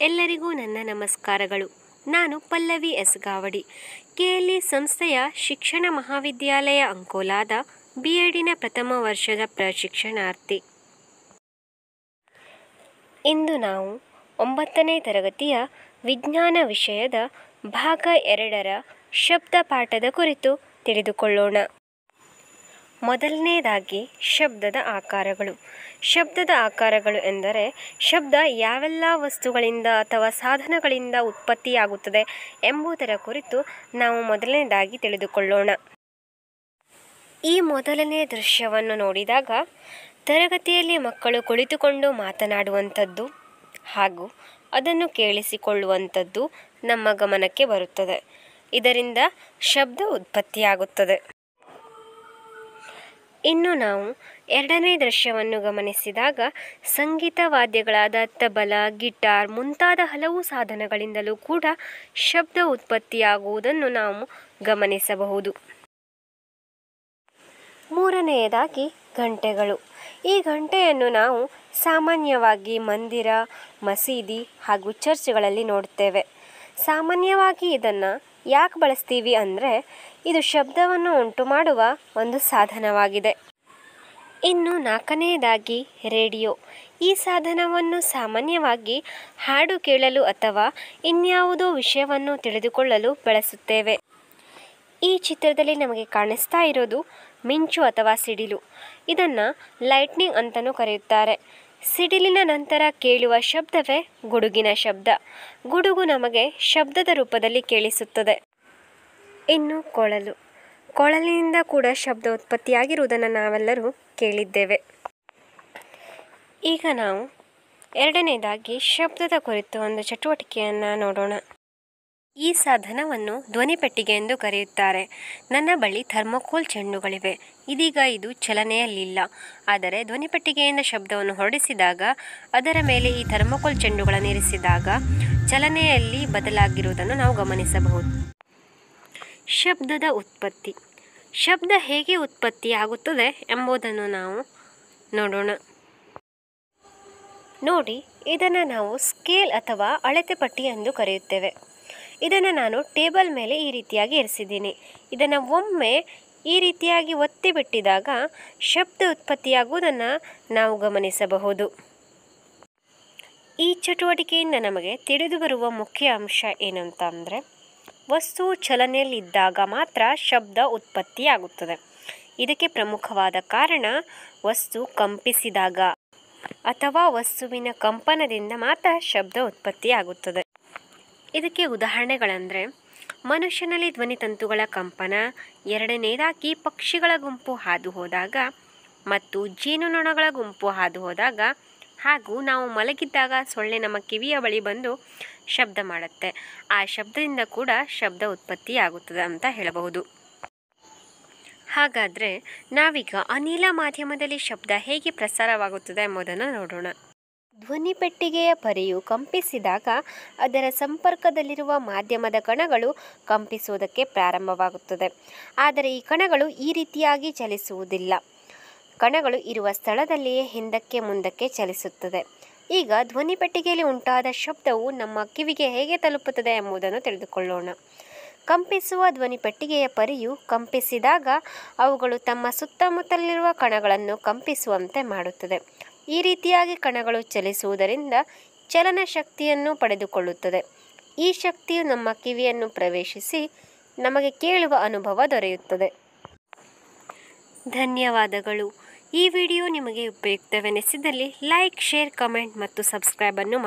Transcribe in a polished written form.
ಎಲ್ಲರಿಗೂ ನನ್ನ ನಮಸ್ಕಾರಗಳು. ನಾನು ಪಲ್ಲವಿ ಎಸ್ ಗಾವಡಿ, ಕೆಎಲ್ಇ ಸಂಸ್ಥೆಯ ಶಿಕ್ಷಣ ಮಹಾವಿದ್ಯಾಲಯ ಅಂಕೋಲಾದ ಬಿಎಡಿನ ಪ್ರಥಮ ವರ್ಷದ ಪ್ರಶಿಕ್ಷಣಾರ್ಥಿ. ಇಂದು ನಾವು 9ನೇ ತರಗತಿಯ ವಿಜ್ಞಾನ ವಿಷಯದ ಭಾಗ 2ರ ಶಬ್ದ ಪಾಠದ ಕುರಿತು ತಿಳಿದುಕೊಳ್ಳೋಣ. ಮೊದಲನೇದಾಗಿ ಶಬ್ದದ ಆಕಾರಗಳು. ಶಬ್ದದ ಆಕಾರಗಳು ಎಂದರೆ ಶಬ್ದ ಯಾವೆಲ್ಲ ವಸ್ತುಗಳಿಂದ ಅಥವಾ ಸಾಧನಗಳಿಂದ ಉತ್ಪತ್ತಿಯಾಗುತ್ತದೆ ಎಂಬುದರ ಕುರಿತು ನಾವು ಮೊದಲನೇದಾಗಿ ತಿಳಿದುಕೊಳ್ಳೋಣ. ಈ ಮೊದಲನೇ ದೃಶ್ಯವನ್ನು ನೋಡಿದಾಗ ತರಗತಿಯಲ್ಲಿ ಮಕ್ಕಳು ಕುಳಿತುಕೊಂಡು ಮಾತನಾಡುವಂಥದ್ದು ಹಾಗೂ ಅದನ್ನು ಕೇಳಿಸಿಕೊಳ್ಳುವಂಥದ್ದು ನಮ್ಮ ಗಮನಕ್ಕೆ ಬರುತ್ತದೆ. ಇದರಿಂದ ಶಬ್ದ ಉತ್ಪತ್ತಿಯಾಗುತ್ತದೆ. ಇನ್ನು ನಾವು ಎರಡನೇ ದೃಶ್ಯವನ್ನು ಗಮನಿಸಿದಾಗ ಸಂಗೀತ ವಾದ್ಯಗಳಾದ ತಬಲ, ಗಿಟಾರ್ ಮುಂತಾದ ಹಲವು ಸಾಧನಗಳಿಂದಲೂ ಕೂಡ ಶಬ್ದ ಉತ್ಪತ್ತಿಯಾಗುವುದನ್ನು ನಾವು ಗಮನಿಸಬಹುದು. ಮೂರನೆಯದಾಗಿ ಗಂಟೆಗಳು. ಈ ಗಂಟೆಯನ್ನು ನಾವು ಸಾಮಾನ್ಯವಾಗಿ ಮಂದಿರ, ಮಸೀದಿ ಹಾಗೂ ಚರ್ಚ್ಗಳಲ್ಲಿ ನೋಡುತ್ತೇವೆ. ಸಾಮಾನ್ಯವಾಗಿ ಇದನ್ನು ಯಾಕೆ ಬಳಸ್ತೀವಿ ಅಂದರೆ ಇದು ಶಬ್ದವನ್ನು ಉಂಟು ಮಾಡುವ ಒಂದು ಸಾಧನವಾಗಿದೆ. ಇನ್ನು ನಾಲ್ಕನೆಯದಾಗಿ ರೇಡಿಯೋ. ಈ ಸಾಧನವನ್ನು ಸಾಮಾನ್ಯವಾಗಿ ಹಾಡು ಕೇಳಲು ಅಥವಾ ಇನ್ಯಾವುದೋ ವಿಷಯವನ್ನು ತಿಳಿದುಕೊಳ್ಳಲು ಬಳಸುತ್ತೇವೆ. ಈ ಚಿತ್ರದಲ್ಲಿ ನಮಗೆ ಕಾಣಿಸ್ತಾ ಇರೋದು ಮಿಂಚು ಅಥವಾ ಸಿಡಿಲು. ಇದನ್ನು ಲೈಟ್ನಿಂಗ್ ಅಂತಲೂ ಕರೆಯುತ್ತಾರೆ. ಸಿಡಿಲಿನ ನಂತರ ಕೇಳುವ ಶಬ್ದವೇ ಗುಡುಗಿನ ಶಬ್ದ. ಗುಡುಗು ನಮಗೆ ಶಬ್ದದ ರೂಪದಲ್ಲಿ ಕೇಳಿಸುತ್ತದೆ. ಇನ್ನು ಕೊಳಲು. ಕೊಳಲಿನಿಂದ ಕೂಡ ಶಬ್ದ ಉತ್ಪತ್ತಿಯಾಗಿರುವುದನ್ನು ನಾವೆಲ್ಲರೂ ಕೇಳಿದ್ದೇವೆ. ಈಗ ನಾವು ಎರಡನೇದಾಗಿ ಶಬ್ದದ ಕುರಿತು ಒಂದು ಚಟುವಟಿಕೆಯನ್ನು ನೋಡೋಣ. ಈ ಸಾಧನವನ್ನು ಧ್ವನಿಪೆಟ್ಟಿಗೆ ಎಂದು ಕರೆಯುತ್ತಾರೆ. ನನ್ನ ಬಳಿ ಥರ್ಮೋಕೋಲ್ ಚೆಂಡುಗಳಿವೆ. ಇದೀಗ ಇದು ಚಲನೆಯಲ್ಲಿಲ್ಲ. ಆದರೆ ಧ್ವನಿಪೆಟ್ಟಿಗೆಯಿಂದ ಶಬ್ದವನ್ನು ಹೊರಡಿಸಿದಾಗ ಅದರ ಮೇಲೆ ಈ ಥರ್ಮೋಕೋಲ್ ಚೆಂಡುಗಳನ್ನು ಇರಿಸಿದಾಗ ಚಲನೆಯಲ್ಲಿ ಬದಲಾಗಿರುವುದನ್ನು ನಾವು ಗಮನಿಸಬಹುದು. ಶಬ್ದದ ಉತ್ಪತ್ತಿ. ಶಬ್ದ ಹೇಗೆ ಉತ್ಪತ್ತಿಯಾಗುತ್ತದೆ ಎಂಬುದನ್ನು ನಾವು ನೋಡೋಣ. ನೋಡಿ, ಇದನ್ನು ನಾವು ಸ್ಕೇಲ್ ಅಥವಾ ಅಳತೆ ಪಟ್ಟಿ ಎಂದು ಕರೆಯುತ್ತೇವೆ. ಇದನ್ನು ನಾನು ಟೇಬಲ್ ಮೇಲೆ ಈ ರೀತಿಯಾಗಿ ಇರಿಸಿದ್ದೀನಿ. ಇದನ್ನು ಒಮ್ಮೆ ಈ ರೀತಿಯಾಗಿ ಒತ್ತಿ ಬಿಟ್ಟಿದಾಗ ಶಬ್ದ ಉತ್ಪತ್ತಿಯಾಗುವುದನ್ನು ನಾವು ಗಮನಿಸಬಹುದು. ಈ ಚಟುವಟಿಕೆಯಿಂದ ನಮಗೆ ತಿಳಿದುಬರುವ ಮುಖ್ಯ ಅಂಶ ಏನಂತಂದರೆ ವಸ್ತು ಚಲನೆಯಲ್ಲಿದ್ದಾಗ ಮಾತ್ರ ಶಬ್ದ ಉತ್ಪತ್ತಿಯಾಗುತ್ತದೆ. ಇದಕ್ಕೆ ಪ್ರಮುಖವಾದ ಕಾರಣ ವಸ್ತು ಕಂಪಿಸಿದಾಗ ಅಥವಾ ವಸ್ತುವಿನ ಕಂಪನದಿಂದ ಮಾತ್ರ ಶಬ್ದ ಉತ್ಪತ್ತಿಯಾಗುತ್ತದೆ. ಇದಕ್ಕೆ ಉದಾಹರಣೆಗಳಂದರೆ ಮನುಷ್ಯನಲ್ಲಿ ಧ್ವನಿತಂತುಗಳ ಕಂಪನ, ಎರಡನೇದಾಗಿ ಪಕ್ಷಿಗಳ ಗುಂಪು ಹಾದು ಹೋದಾಗ ಮತ್ತು ಜೇನುನೊಣಗಳ ಗುಂಪು ಹಾದು ಹೋದಾಗ, ಹಾಗೂ ನಾವು ಮಲಗಿದ್ದಾಗ ಸೊಳ್ಳೆ ನಮ್ಮ ಕಿವಿಯ ಬಳಿ ಬಂದು ಶಬ್ದ ಮಾಡುತ್ತೆ. ಆ ಶಬ್ದದಿಂದ ಕೂಡ ಶಬ್ದ ಉತ್ಪತ್ತಿಯಾಗುತ್ತದೆ ಅಂತ ಹೇಳಬಹುದು. ಹಾಗಾದರೆ ನಾವೀಗ ಅನಿಲ ಮಾಧ್ಯಮದಲ್ಲಿ ಶಬ್ದ ಹೇಗೆ ಪ್ರಸಾರವಾಗುತ್ತದೆ ಎಂಬುದನ್ನು ನೋಡೋಣ. ಧ್ವನಿಪೆಟ್ಟಿಗೆಯ ಪರಿಯು ಕಂಪಿಸಿದಾಗ ಅದರ ಸಂಪರ್ಕದಲ್ಲಿರುವ ಮಾಧ್ಯಮದ ಕಣಗಳು ಕಂಪಿಸುವುದಕ್ಕೆ ಪ್ರಾರಂಭವಾಗುತ್ತದೆ. ಆದರೆ ಈ ಕಣಗಳು ಈ ರೀತಿಯಾಗಿ ಚಲಿಸುವುದಿಲ್ಲ. ಕಣಗಳು ಇರುವ ಸ್ಥಳದಲ್ಲಿಯೇ ಹಿಂದಕ್ಕೆ ಮುಂದಕ್ಕೆ ಚಲಿಸುತ್ತದೆ. ಈಗ ಧ್ವನಿಪೆಟ್ಟಿಗೆಯಲ್ಲಿ ಉಂಟಾದ ಶಬ್ದವು ನಮ್ಮ ಕಿವಿಗೆ ಹೇಗೆ ತಲುಪುತ್ತದೆ ಎಂಬುದನ್ನು ತಿಳಿದುಕೊಳ್ಳೋಣ. ಕಂಪಿಸುವ ಧ್ವನಿಪೆಟ್ಟಿಗೆಯ ಪರಿಯು ಕಂಪಿಸಿದಾಗ ಅವುಗಳು ತಮ್ಮ ಸುತ್ತಮುತ್ತಲಿರುವ ಕಣಗಳನ್ನು ಕಂಪಿಸುವಂತೆ ಮಾಡುತ್ತದೆ. ಈ ರೀತಿಯಾಗಿ ಕಣಗಳು ಚಲಿಸುವುದರಿಂದ ಚಲನ ಶಕ್ತಿಯನ್ನು ಪಡೆದುಕೊಳ್ಳುತ್ತದೆ. ಈ ಶಕ್ತಿಯು ನಮ್ಮ ಕಿವಿಯನ್ನು ಪ್ರವೇಶಿಸಿ ನಮಗೆ ಕೇಳುವ ಅನುಭವ ದೊರೆಯುತ್ತದೆ. ಧನ್ಯವಾದಗಳು. ಈ ವಿಡಿಯೋ ನಿಮಗೆ ಉಪಯುಕ್ತವೆನಿಸಿದಲ್ಲಿ ಲೈಕ್, ಶೇರ್, ಕಮೆಂಟ್ ಮತ್ತು ಸಬ್ಸ್ಕ್ರೈಬ್ ಅನ್ನು ಮಾಡಿ.